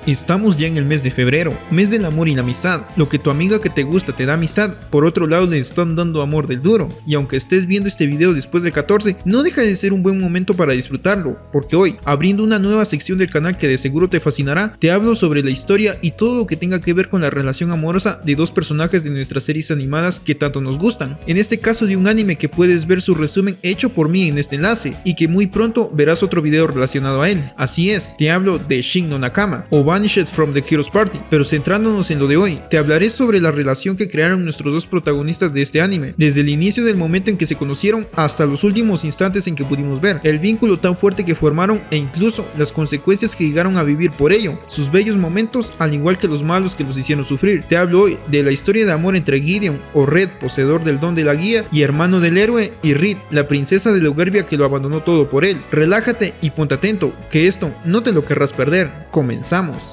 Estamos ya en el mes de febrero, mes del amor y la amistad. Lo que tu amiga que te gusta te da amistad, por otro lado le están dando amor del duro. Y aunque estés viendo este video después del 14, no deja de ser un buen momento para disfrutarlo, porque hoy, abriendo una nueva sección del canal que de seguro te fascinará, te hablo sobre la historia y todo lo que tenga que ver con la relación amorosa de dos personajes de nuestras series animadas que tanto nos gustan. En este caso de un anime que puedes ver su resumen hecho por mí en este enlace, y que muy pronto verás otro video relacionado a él. Así es, te hablo de Shin no Nakama, o Vanished from the Heroes Party. Pero centrándonos en lo de hoy, te hablaré sobre la relación que crearon nuestros dos protagonistas de este anime, desde el inicio del momento en que se conocieron hasta los últimos instantes en que pudimos ver, el vínculo tan fuerte que formaron e incluso las consecuencias que llegaron a vivir por ello, sus bellos momentos al igual que los malos que los hicieron sufrir. Te hablo hoy de la historia de amor entre Gideon, o Red, poseedor del don de la guía y hermano del héroe, y Reed, la princesa de Logerbia que lo abandonó todo por él. Relájate y ponte atento, que esto no te lo querrás perder. Comenzamos.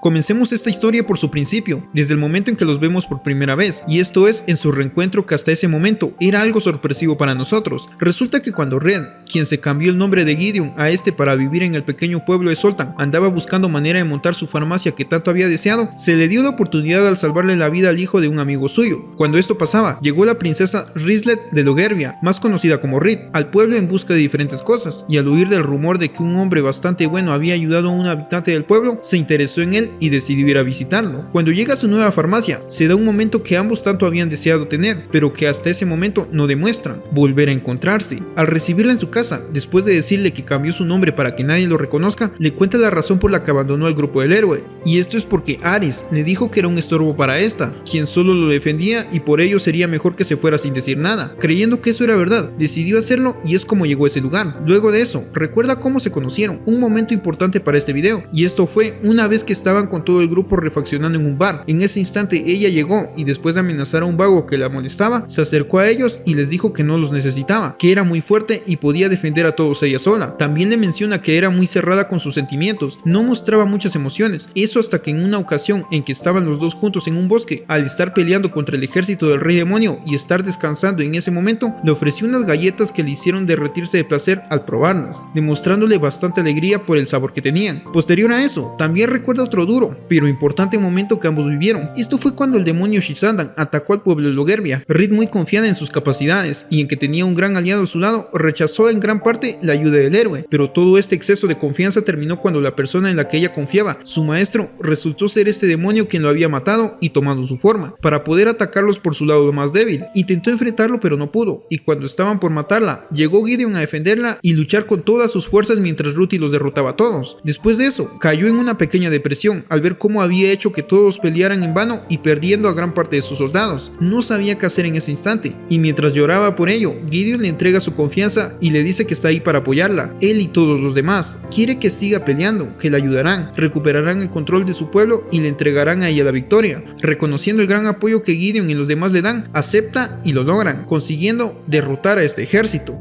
Comencemos esta historia por su principio, desde el momento en que los vemos por primera vez, y esto es en su reencuentro que hasta ese momento era algo sorpresivo para nosotros. Resulta que cuando Red, quien se cambió el nombre de Gideon a este para vivir en el pequeño pueblo de Zoltan, andaba buscando manera de montar su farmacia que tanto había deseado, se le dio la oportunidad al salvarle la vida al hijo de un amigo suyo. Cuando esto pasaba, llegó la princesa Rislet de Logerbia, más conocida como Reed, al pueblo en busca de diferentes cosas, y al oír del rumor de que un hombre bastante bueno había ayudado a un habitante del pueblo, se interesó en él y decidió ir a visitarlo. Cuando llega a su nueva farmacia, se da un momento que ambos tanto habían deseado tener, pero que hasta ese momento no demuestran: volver a encontrarse. Al recibirla en su casa, después de decirle que cambió su nombre para que nadie lo reconozca, le cuenta la razón por la que abandonó al grupo del héroe, y esto es porque Ares le dijo que era un estorbo para esta, quien solo lo defendía y por ello sería mejor que se fuera sin decir nada. Creyendo que eso era verdad, decidió hacerlo y es como llegó a ese lugar. Luego de eso, recuerda cómo se conocieron, un momento importante para este video, y esto fue una vez que estaban con todo el grupo refaccionando en un bar. En ese instante ella llegó y después de amenazar a un vago que la molestaba, se acercó a ellos y les dijo que no los necesitaba, que era muy fuerte y podía defender a todos ella sola. También le menciona que era muy cerrada con sus sentimientos, no mostraba muchas emociones, eso hasta que en una ocasión en que estaban los dos juntos en un bosque, al estar peleando contra el ejército del rey demonio y estar descansando en ese momento, le ofreció unas galletas que le hicieron derretirse de placer al probarlas, demostrándole bastante alegría por el sabor que tenían. Posterior a eso, también recuerda otro duro pero importante momento que ambos vivieron. Esto fue cuando el demonio Shisandan atacó al pueblo de Logerbia. Reed, muy confiada en sus capacidades y en que tenía un gran aliado a su lado, rechazó en gran parte la ayuda del héroe, pero todo este exceso de confianza terminó cuando la persona en la que ella confiaba, su maestro, resultó ser este demonio quien lo había matado y tomado su forma, para poder atacarlos por su lado más débil. Intentó enfrentarlo pero no pudo, y cuando estaban por matarla, llegó Gideon a defenderla y luchar con todas sus fuerzas mientras Ruthie los derrotaba a todos. Después de eso, cayó en una pequeña depresión al ver cómo había hecho que todos pelearan en vano y perdiendo a gran parte de sus soldados. No sabía qué hacer en ese instante, y mientras lloraba por ello, Gideon le entrega su confianza y le dice que está ahí para apoyarla, él y todos los demás. Quiere que siga peleando, que la ayudarán, recuperarán el control de su pueblo y le entregarán a ella la victoria. Reconociendo el gran apoyo que Gideon y los demás le dan, acepta y lo logran, consiguiendo derrotar a este ejército.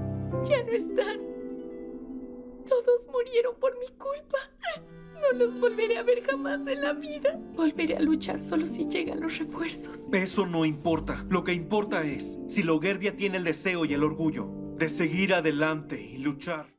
Ya no están. Todos murieron por mi culpa. No los volveré a ver jamás en la vida. Volveré a luchar solo si llegan los refuerzos. Eso no importa. Lo que importa es si Logerbia tiene el deseo y el orgullo de seguir adelante y luchar.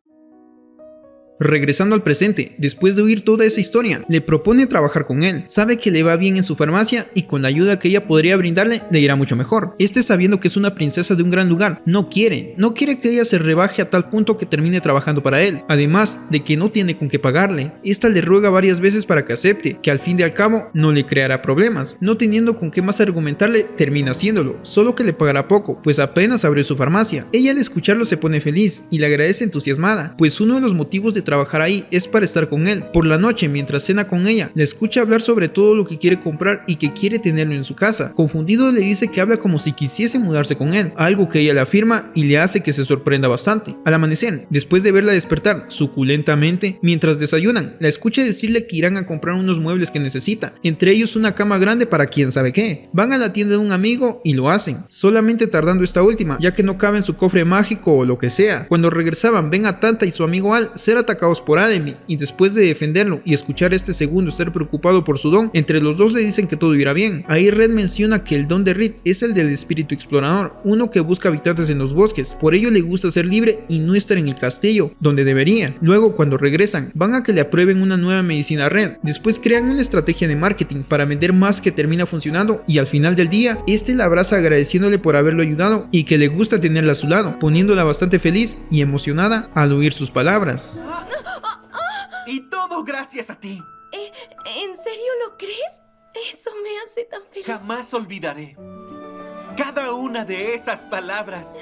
Regresando al presente, después de oír toda esa historia, le propone trabajar con él. Sabe que le va bien en su farmacia y con la ayuda que ella podría brindarle, le irá mucho mejor. Sabiendo que es una princesa de un gran lugar, no quiere que ella se rebaje a tal punto que termine trabajando para él, además de que no tiene con qué pagarle. Esta le ruega varias veces para que acepte, que al fin y al cabo no le creará problemas. No teniendo con qué más argumentarle, termina haciéndolo, solo que le pagará poco, pues apenas abrió su farmacia. Ella al escucharlo se pone feliz y le agradece entusiasmada, pues uno de los motivos de trabajar ahí es para estar con él. Por la noche, mientras cena con ella, le escucha hablar sobre todo lo que quiere comprar y que quiere tenerlo en su casa. Confundido le dice que habla como si quisiese mudarse con él, algo que ella le afirma y le hace que se sorprenda bastante. Al amanecer, después de verla despertar suculentamente mientras desayunan, la escucha decirle que irán a comprar unos muebles que necesita, entre ellos una cama grande para quién sabe qué. Van a la tienda de un amigo y lo hacen, solamente tardando esta última, ya que no cabe en su cofre mágico o lo que sea. Cuando regresaban, ven a Tanta y su amigo Al ser atacados atacados por Ademi, y después de defenderlo y escuchar a este segundo estar preocupado por su don, entre los dos le dicen que todo irá bien. Ahí Red menciona que el don de Reed es el del espíritu explorador, uno que busca habitantes en los bosques, por ello le gusta ser libre y no estar en el castillo, donde debería. Luego, cuando regresan, van a que le aprueben una nueva medicina a Red. Después crean una estrategia de marketing para vender más que termina funcionando, y al final del día, este la abraza agradeciéndole por haberlo ayudado y que le gusta tenerla a su lado, poniéndola bastante feliz y emocionada al oír sus palabras. Y todo gracias a ti. ¿En serio lo crees? Eso me hace tan feliz. Jamás olvidaré cada una de esas palabras.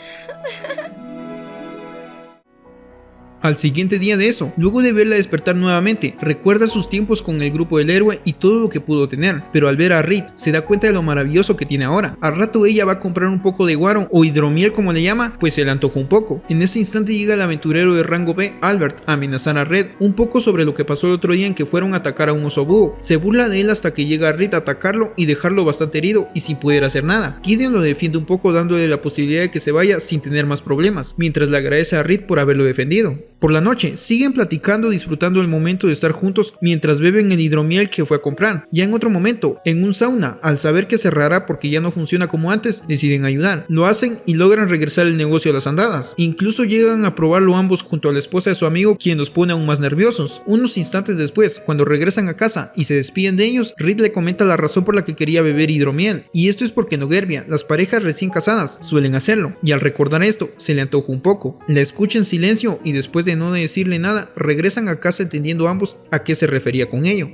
Al siguiente día de eso, luego de verla despertar nuevamente, recuerda sus tiempos con el grupo del héroe y todo lo que pudo tener, pero al ver a Reed se da cuenta de lo maravilloso que tiene ahora. Al rato ella va a comprar un poco de guaro o hidromiel como le llama, pues se le antojó un poco. En ese instante llega el aventurero de rango B, Albert, a amenazar a Reed un poco sobre lo que pasó el otro día en que fueron a atacar a un oso búho. Se burla de él hasta que llega Reed a atacarlo y dejarlo bastante herido y sin poder hacer nada. Gideon lo defiende un poco dándole la posibilidad de que se vaya sin tener más problemas, mientras le agradece a Reed por haberlo defendido. Por la noche, siguen platicando disfrutando el momento de estar juntos mientras beben el hidromiel que fue a comprar. Ya en otro momento, en un sauna, al saber que cerrará porque ya no funciona como antes, deciden ayudar. Lo hacen y logran regresar el negocio a las andadas. Incluso llegan a probarlo ambos junto a la esposa de su amigo, quien los pone aún más nerviosos. Unos instantes después, cuando regresan a casa y se despiden de ellos, Reed le comenta la razón por la que quería beber hidromiel. Y esto es porque en Noguerbia, las parejas recién casadas suelen hacerlo. Y al recordar esto, se le antoja un poco. La escucha en silencio y después de no decirle nada, regresan a casa entendiendo ambos a qué se refería con ello.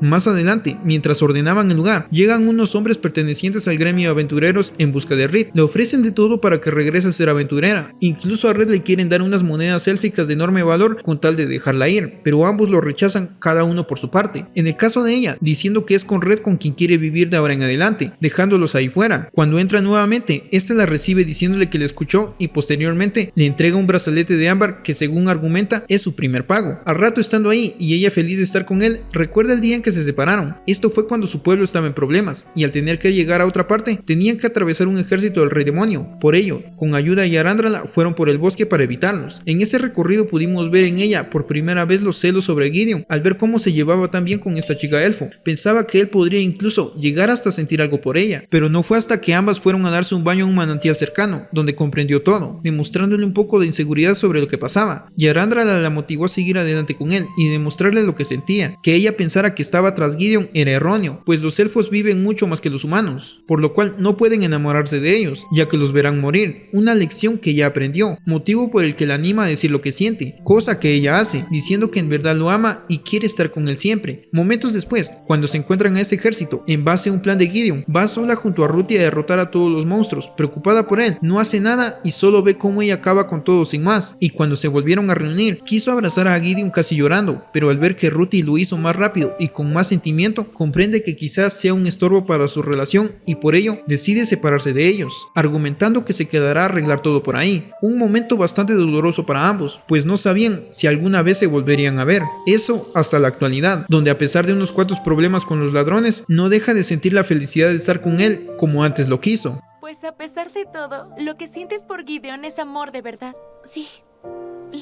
Más adelante, mientras ordenaban el lugar, llegan unos hombres pertenecientes al gremio de aventureros en busca de Reed. Le ofrecen de todo para que regrese a ser aventurera. Incluso a Reed le quieren dar unas monedas élficas de enorme valor con tal de dejarla ir, pero ambos lo rechazan, cada uno por su parte. En el caso de ella, diciendo que es con Reed con quien quiere vivir de ahora en adelante, dejándolos ahí fuera. Cuando entra nuevamente, este la recibe diciéndole que le escuchó y posteriormente le entrega un brazalete de ámbar que, según argumenta, es su primer pago. Al rato, estando ahí y ella feliz de estar con él, recuerda el día en que se separaron. Esto fue cuando su pueblo estaba en problemas y al tener que llegar a otra parte tenían que atravesar un ejército del rey demonio. Por ello, con ayuda de Yarándrala fueron por el bosque para evitarlos. En ese recorrido pudimos ver en ella por primera vez los celos sobre Gideon al ver cómo se llevaba tan bien con esta chica elfo. Pensaba que él podría incluso llegar hasta sentir algo por ella, pero no fue hasta que ambas fueron a darse un baño en un manantial cercano donde comprendió todo, demostrándole un poco de inseguridad sobre lo que pasaba. Yarándrala la motivó a seguir adelante con él y demostrarle lo que sentía. Que ella pensara que estaba tras Gideon era erróneo, pues los elfos viven mucho más que los humanos, por lo cual no pueden enamorarse de ellos, ya que los verán morir, una lección que ya aprendió, motivo por el que la anima a decir lo que siente, cosa que ella hace, diciendo que en verdad lo ama y quiere estar con él siempre. Momentos después, cuando se encuentran a este ejército, en base a un plan de Gideon, va sola junto a Ruthie a derrotar a todos los monstruos, preocupada por él, no hace nada y solo ve cómo ella acaba con todo sin más, y cuando se volvieron a reunir, quiso abrazar a Gideon casi llorando, pero al ver que Ruthie lo hizo más rápido y con más sentimiento, comprende que quizás sea un estorbo para su relación y por ello decide separarse de ellos, argumentando que se quedará a arreglar todo por ahí. Un momento bastante doloroso para ambos, pues no sabían si alguna vez se volverían a ver. Eso hasta la actualidad, donde a pesar de unos cuantos problemas con los ladrones, no deja de sentir la felicidad de estar con él como antes lo quiso. Pues a pesar de todo, lo que sientes por Gideon es amor de verdad. Sí,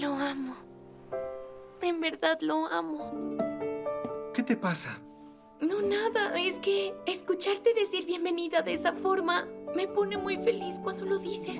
lo amo. En verdad lo amo. ¿Qué te pasa? No, nada, es que escucharte decir bienvenida de esa forma me pone muy feliz cuando lo dices.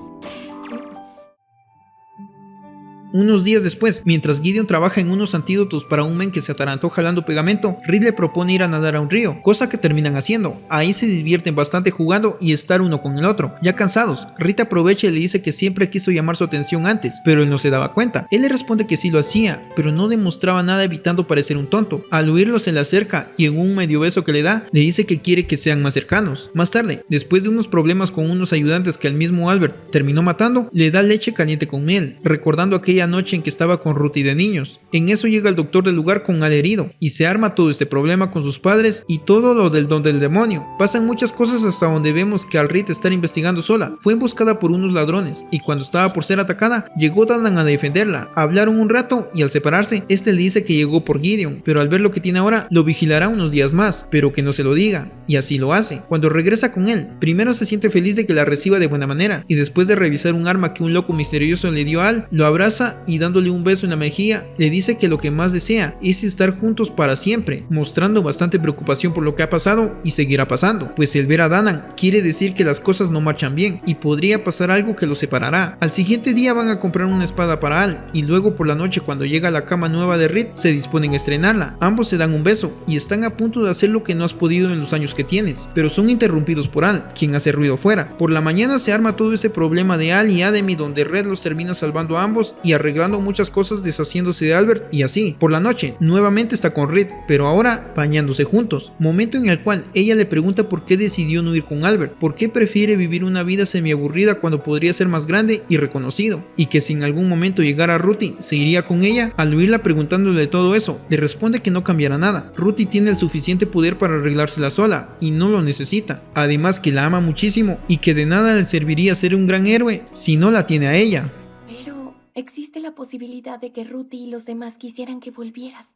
Unos días después, mientras Gideon trabaja en unos antídotos para un men que se atarantó jalando pegamento, Reed le propone ir a nadar a un río, cosa que terminan haciendo. Ahí se divierten bastante jugando y estar uno con el otro. Ya cansados, Reed aprovecha y le dice que siempre quiso llamar su atención antes, pero él no se daba cuenta. Él le responde que sí lo hacía, pero no demostraba nada evitando parecer un tonto. Al oírlo se le acerca y en un medio beso que le da, le dice que quiere que sean más cercanos. Más tarde, después de unos problemas con unos ayudantes que el mismo Albert terminó matando, le da leche caliente con miel, recordando aquella aquella noche en que estaba con Ruth y de niños. En eso llega el doctor del lugar con Al herido y se arma todo este problema con sus padres y todo lo del don del demonio. Pasan muchas cosas hasta donde vemos que al Reed estar investigando sola, fue emboscada por unos ladrones y cuando estaba por ser atacada, llegó Danan a defenderla. Hablaron un rato y al separarse, este le dice que llegó por Gideon, pero al ver lo que tiene ahora, lo vigilará unos días más, pero que no se lo diga, y así lo hace. Cuando regresa con él, primero se siente feliz de que la reciba de buena manera, y después de revisar un arma que un loco misterioso le dio a Al, lo abraza y dándole un beso en la mejilla, le dice que lo que más desea es estar juntos para siempre, mostrando bastante preocupación por lo que ha pasado y seguirá pasando, pues el ver a Danan quiere decir que las cosas no marchan bien y podría pasar algo que los separará. Al siguiente día van a comprar una espada para Al y luego por la noche cuando llega a la cama nueva de Reed se disponen a estrenarla. Ambos se dan un beso y están a punto de hacer lo que no has podido en los años que tienes, pero son interrumpidos por Al, quien hace ruido fuera. Por la mañana se arma todo este problema de Al y Ademi donde Red los termina salvando a ambos y arreglando muchas cosas deshaciéndose de Albert y así. Por la noche nuevamente está con Reed, pero ahora bañándose juntos, momento en el cual ella le pregunta por qué decidió no ir con Albert, por qué prefiere vivir una vida semiaburrida cuando podría ser más grande y reconocido, y que si en algún momento llegara Ruthie se iría con ella. Al oírla preguntándole todo eso, le responde que no cambiará nada. Ruthie tiene el suficiente poder para arreglársela sola y no lo necesita, además que la ama muchísimo y que de nada le serviría ser un gran héroe si no la tiene a ella. Pero existe la posibilidad de que Ruthie y los demás quisieran que volvieras.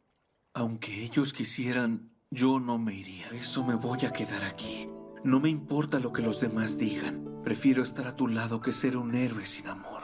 Aunque ellos quisieran, yo no me iría. Por eso me voy a quedar aquí. No me importa lo que los demás digan. Prefiero estar a tu lado que ser un héroe sin amor.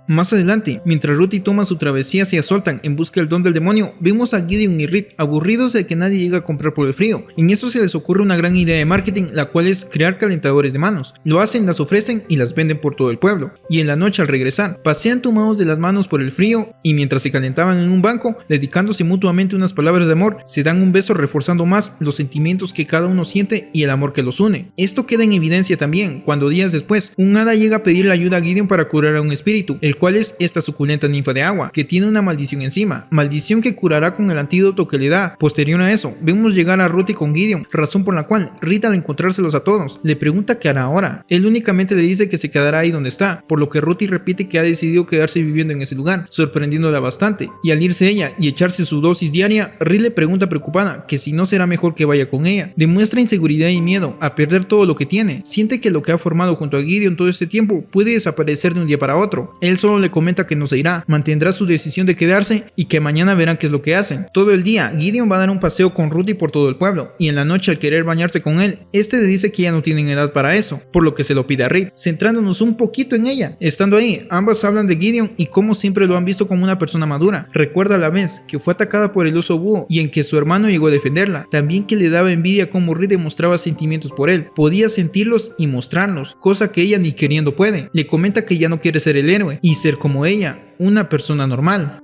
Más adelante, mientras Ruthie toma su travesía hacia Zoltan en busca del don del demonio, vemos a Gideon y Reed aburridos de que nadie llega a comprar por el frío. En eso se les ocurre una gran idea de marketing, la cual es crear calentadores de manos. Lo hacen, las ofrecen y las venden por todo el pueblo. Y en la noche al regresar, pasean tomados de las manos por el frío y mientras se calentaban en un banco, dedicándose mutuamente unas palabras de amor, se dan un beso reforzando más los sentimientos que cada uno siente y el amor que los une. Esto queda en evidencia también cuando días después, un hada llega a pedirle ayuda a Gideon para curar a un espíritu, el cual es esta suculenta ninfa de agua, que tiene una maldición encima, maldición que curará con el antídoto que le da. Posterior a eso, vemos llegar a Ruthie con Gideon, razón por la cual Rita al encontrárselos a todos, le pregunta qué hará ahora. Él únicamente le dice que se quedará ahí donde está, por lo que Ruthie repite que ha decidido quedarse viviendo en ese lugar, sorprendiéndola bastante, y al irse ella y echarse su dosis diaria, Reed le pregunta preocupada que si no será mejor que vaya con ella. Demuestra inseguridad y miedo a perder todo lo que tiene, siente que lo que ha formado junto a Gideon todo este tiempo puede desaparecer de un día para otro. Él solo le comenta que no se irá, mantendrá su decisión de quedarse y que mañana verán qué es lo que hacen. Todo el día, Gideon va a dar un paseo con Ruthie por todo el pueblo, y en la noche al querer bañarse con él, este le dice que ya no tienen edad para eso, por lo que se lo pide a Reed, centrándonos un poquito en ella. Estando ahí, ambas hablan de Gideon y cómo siempre lo han visto como una persona madura. Recuerda la vez que fue atacada por el oso búho y en que su hermano llegó a defenderla, también que le daba envidia cómo Reed demostraba sentimientos por él, podía sentirlos y mostrarlos, cosa que ella ni queriendo puede. Le comenta que ya no quiere ser el héroe y ser como ella, una persona normal.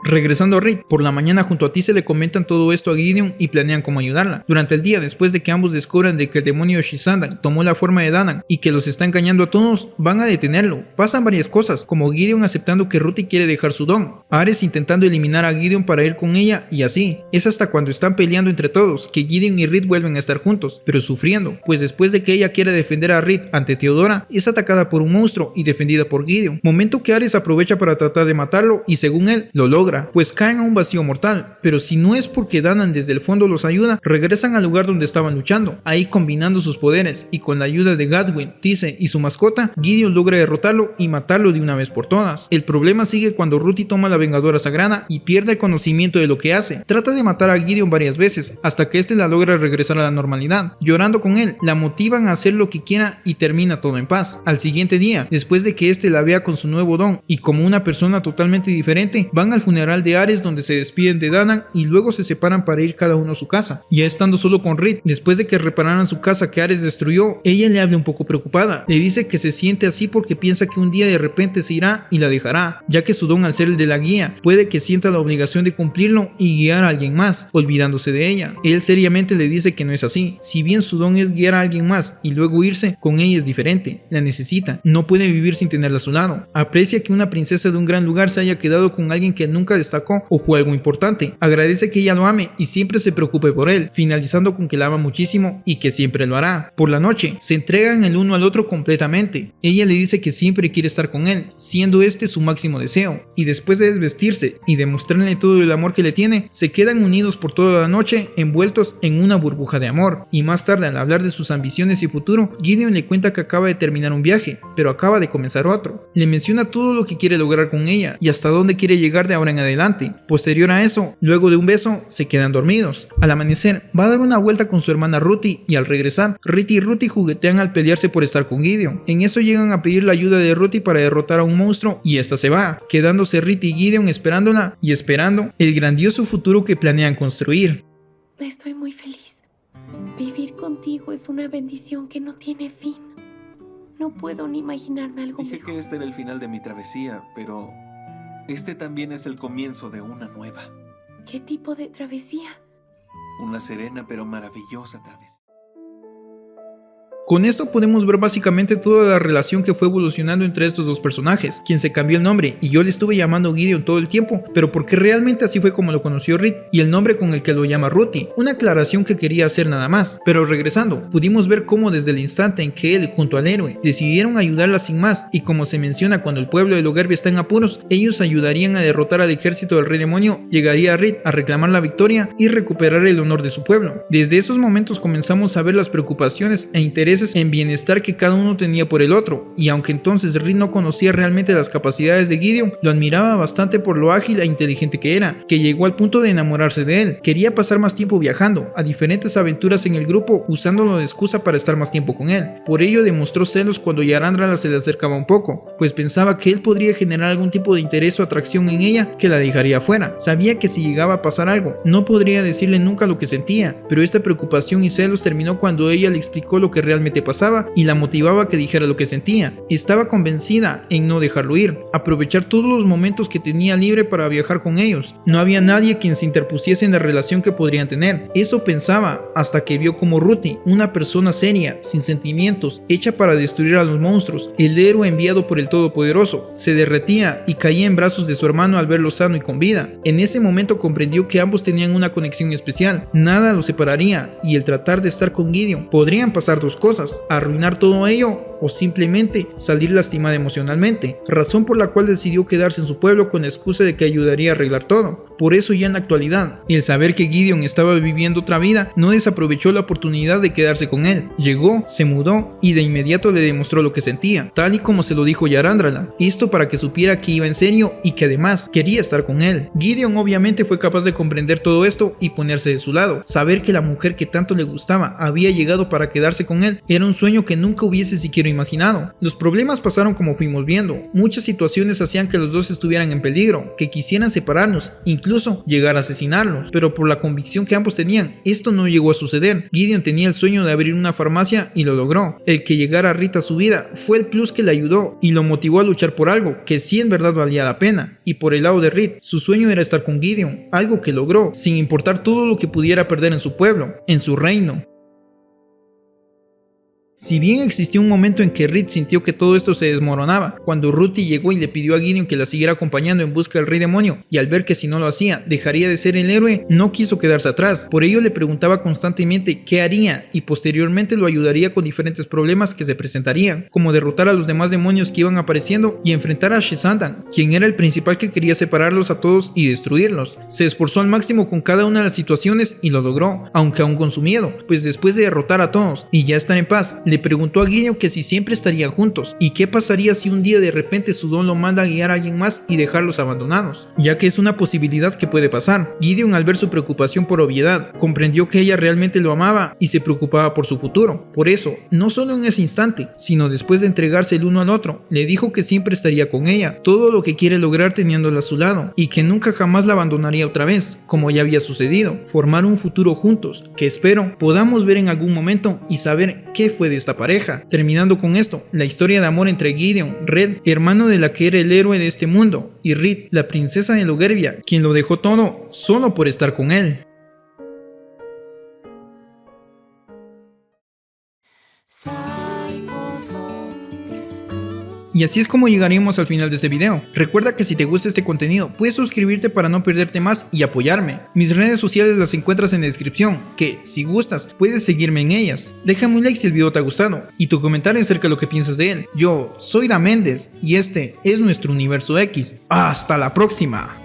Regresando a Reed, por la mañana junto a ti se le comentan todo esto a Gideon y planean cómo ayudarla. Durante el día, después de que ambos descubran de que el demonio Shisandan tomó la forma de Danan y que los está engañando a todos, van a detenerlo. Pasan varias cosas, como Gideon aceptando que Ruthie quiere dejar su don, Ares intentando eliminar a Gideon para ir con ella y así. Es hasta cuando están peleando entre todos que Gideon y Reed vuelven a estar juntos, pero sufriendo, pues después de que ella quiere defender a Reed ante Theodora, es atacada por un monstruo y defendida por Gideon, momento que Ares aprovecha para tratar de matarlo y según él, lo logra, pues caen a un vacío mortal, pero si no es porque Danan desde el fondo los ayuda, regresan al lugar donde estaban luchando. Ahí combinando sus poderes y con la ayuda de Gadwin, Tise y su mascota, Gideon logra derrotarlo y matarlo de una vez por todas. El problema sigue cuando Ruthie toma la vengadora sagrada y pierde el conocimiento de lo que hace. Trata de matar a Gideon varias veces hasta que este la logra regresar a la normalidad. Llorando con él, la motivan a hacer lo que quiera y termina todo en paz. Al siguiente día, después de que este la vea con su nuevo don y como una persona totalmente diferente, van al funeral de Ares donde se despiden de Danan y luego se separan para ir cada uno a su casa. Ya estando solo con Reed, después de que repararan su casa que Ares destruyó, ella le habla un poco preocupada. Le dice que se siente así porque piensa que un día de repente se irá y la dejará, ya que su don al ser el de la guía guía, puede que sienta la obligación de cumplirlo y guiar a alguien más, olvidándose de ella. Él seriamente le dice que no es así. Si bien su don es guiar a alguien más y luego irse, con ella es diferente. La necesita, no puede vivir sin tenerla a su lado. Aprecia que una princesa de un gran lugar se haya quedado con alguien que nunca destacó o fue algo importante. Agradece que ella lo ame y siempre se preocupe por él, finalizando con que la ama muchísimo y que siempre lo hará. Por la noche, se entregan el uno al otro completamente. Ella le dice que siempre quiere estar con él, siendo este su máximo deseo, y después de desvestirse y demostrarle todo el amor que le tiene, se quedan unidos por toda la noche, envueltos en una burbuja de amor. Y más tarde, al hablar de sus ambiciones y futuro, Gideon le cuenta que acaba de terminar un viaje, pero acaba de comenzar otro. Le menciona todo lo que quiere lograr con ella y hasta dónde quiere llegar de ahora en adelante. Posterior a eso, luego de un beso, se quedan dormidos. Al amanecer, va a dar una vuelta con su hermana Ruthie y al regresar, Rita y Ruthie juguetean al pelearse por estar con Gideon. En eso llegan a pedir la ayuda de Ruthie para derrotar a un monstruo y esta se va, quedándose Rita y Gideon esperándola y esperando el grandioso futuro que planean construir. Estoy muy feliz. Vivir contigo es una bendición que no tiene fin. No puedo ni imaginarme algo Dije mejor. que este era el final de mi travesía, pero este también es el comienzo de una nueva. ¿Qué tipo de travesía? Una serena pero maravillosa travesía. Con esto podemos ver básicamente toda la relación que fue evolucionando entre estos dos personajes, quien se cambió el nombre y yo le estuve llamando Gideon todo el tiempo, pero porque realmente así fue como lo conoció Reed, y el nombre con el que lo llama Ruthie, una aclaración que quería hacer nada más. Pero regresando, pudimos ver cómo desde el instante en que él junto al héroe decidieron ayudarla sin más, y como se menciona cuando el pueblo de Logarby está en apuros, ellos ayudarían a derrotar al ejército del rey demonio, llegaría Reed a reclamar la victoria y recuperar el honor de su pueblo. Desde esos momentos comenzamos a ver las preocupaciones e intereses en bienestar que cada uno tenía por el otro, y aunque entonces Reed no conocía realmente las capacidades de Gideon, lo admiraba bastante por lo ágil e inteligente que era, que llegó al punto de enamorarse de él. Quería pasar más tiempo viajando a diferentes aventuras en el grupo, usándolo de excusa para estar más tiempo con él. Por ello demostró celos cuando Yarandala se le acercaba un poco, pues pensaba que él podría generar algún tipo de interés o atracción en ella que la dejaría fuera. Sabía que si llegaba a pasar algo, no podría decirle nunca lo que sentía, pero esta preocupación y celos terminó cuando ella le explicó lo que realmente pasaba y la motivaba a que dijera lo que sentía. Estaba convencida en no dejarlo ir, aprovechar todos los momentos que tenía libre para viajar con ellos. No había nadie quien se interpusiese en la relación que podrían tener. Eso pensaba hasta que vio como Ruthie, una persona seria, sin sentimientos, hecha para destruir a los monstruos, el héroe enviado por el Todopoderoso, se derretía y caía en brazos de su hermano al verlo sano y con vida. En ese momento comprendió que ambos tenían una conexión especial, nada los separaría, y el tratar de estar con Gideon podrían pasar dos cosas: arruinar todo ello o simplemente salir lastimada emocionalmente, razón por la cual decidió quedarse en su pueblo con la excusa de que ayudaría a arreglar todo. Por eso ya en la actualidad, el saber que Gideon estaba viviendo otra vida, no desaprovechó la oportunidad de quedarse con él. Llegó, se mudó y de inmediato le demostró lo que sentía, tal y como se lo dijo Yarandala, esto para que supiera que iba en serio y que además quería estar con él. Gideon obviamente fue capaz de comprender todo esto y ponerse de su lado. Saber que la mujer que tanto le gustaba había llegado para quedarse con él era un sueño que nunca hubiese siquiera imaginado. Los problemas pasaron como fuimos viendo. Muchas situaciones hacían que los dos estuvieran en peligro, que quisieran separarnos, incluso llegar a asesinarlos, pero por la convicción que ambos tenían, esto no llegó a suceder. Gideon tenía el sueño de abrir una farmacia y lo logró. El que llegara Rita a su vida fue el plus que le ayudó y lo motivó a luchar por algo que sí en verdad valía la pena. Y por el lado de Reed, su sueño era estar con Gideon, algo que logró, sin importar todo lo que pudiera perder en su pueblo, en su reino. Si bien existió un momento en que Reed sintió que todo esto se desmoronaba, cuando Ruthie llegó y le pidió a Gideon que la siguiera acompañando en busca del rey demonio, y al ver que si no lo hacía, dejaría de ser el héroe, no quiso quedarse atrás. Por ello le preguntaba constantemente qué haría, y posteriormente lo ayudaría con diferentes problemas que se presentarían, como derrotar a los demás demonios que iban apareciendo y enfrentar a Shesandan, quien era el principal que quería separarlos a todos y destruirlos. Se esforzó al máximo con cada una de las situaciones y lo logró, aunque aún con su miedo, pues después de derrotar a todos y ya estar en paz, le preguntó a Gideon que si siempre estarían juntos y qué pasaría si un día de repente su don lo manda a guiar a alguien más y dejarlos abandonados, ya que es una posibilidad que puede pasar. Gideon, al ver su preocupación por obviedad, comprendió que ella realmente lo amaba y se preocupaba por su futuro. Por eso, no solo en ese instante, sino después de entregarse el uno al otro, le dijo que siempre estaría con ella, todo lo que quiere lograr teniéndola a su lado, y que nunca jamás la abandonaría otra vez, como ya había sucedido, formar un futuro juntos, que espero podamos ver en algún momento y saber qué fue de esta pareja, terminando con esto, la historia de amor entre Gideon, Red, hermano de la que era el héroe de este mundo, y Reed, la princesa de Logerbia, quien lo dejó todo solo por estar con él. Y así es como llegaremos al final de este video. Recuerda que si te gusta este contenido, puedes suscribirte para no perderte más y apoyarme. Mis redes sociales las encuentras en la descripción, que si gustas, puedes seguirme en ellas. Déjame un like si el video te ha gustado, y tu comentario acerca de lo que piensas de él. Yo soy Da Méndez, y este es nuestro Universo X. ¡Hasta la próxima!